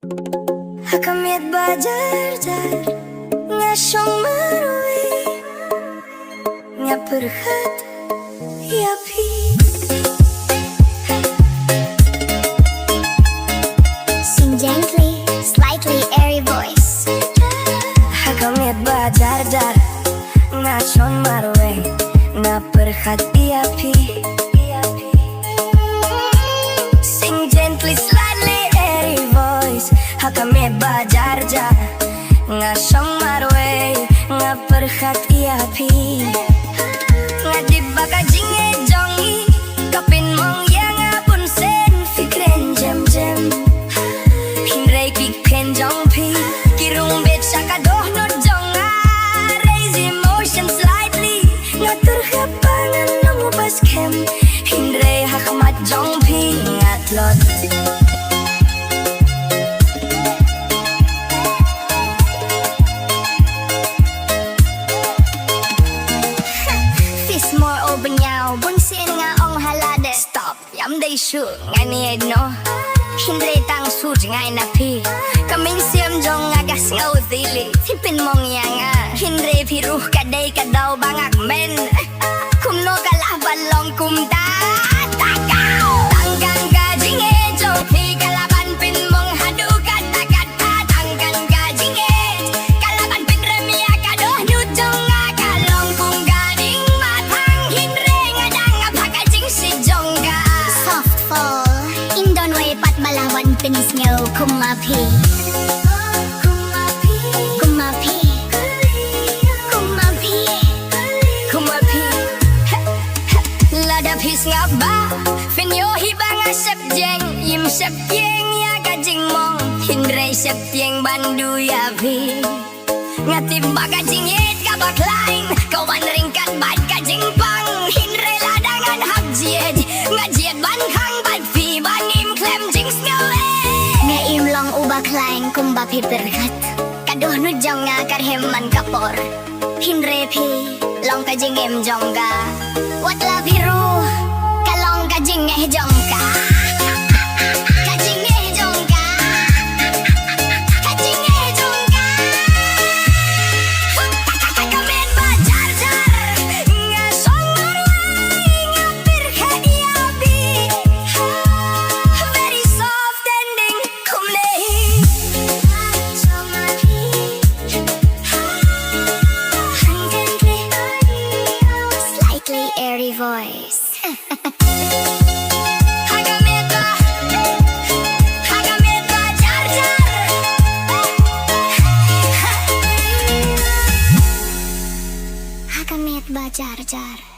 Hakamiyat bajar jar nga siyang marui nga perhat yapi. Sing gently, slightly airy voice. Hakamiyat bajar jar nga siyang marui nga perhat yapi. Sing gently, slightly airy voice. Hakamiyat bajar jar nga siyang marui nga perhat yapi. Nga di ba ka jinge jongi kapin mong yang apun sen fikren jem jem hinrei kiken jong pi kirung bet sakadoh no jonga raise emotion slightly nga terhapangan namo bas kem hinrei hakamat jong pi ngatlot. Bunsin nga ong halade stop yam day shu ngani no hindre tang su ngai na pi kamin siam jong agas ngau dili tipin mong yang hindre piruh kadai kadau bangak men kumno kalah balong kumta takau tangkan gajing jong pi kalaban pin mong hadu kata kata tangkan gajing kalaban pin remia kadoh nyujong kalong kum gading matang hindre Soft fall, indon way pat balawan pinis ngaw kumapi. Kumapi, kumapi, kumapi. Lada pis ngaba, finyo hibang asap jeng, yim sep yeng ya kajing mong, hindre sep yeng bandu yapi. Ngatib bagajing yet kabak lain, kawan ringkat bad kajing pang, hindre ladangan hab jied, ngajiet ban hang bad fi banim klem jings ngawe. ngaim long ubak lain kumbapi berkat. Kaduh nu jong nga karheman kapor. Hindre pi long kajing em jongga. Watla biru kalong kajing jongka. Voice. Hakamiyat bajar jar.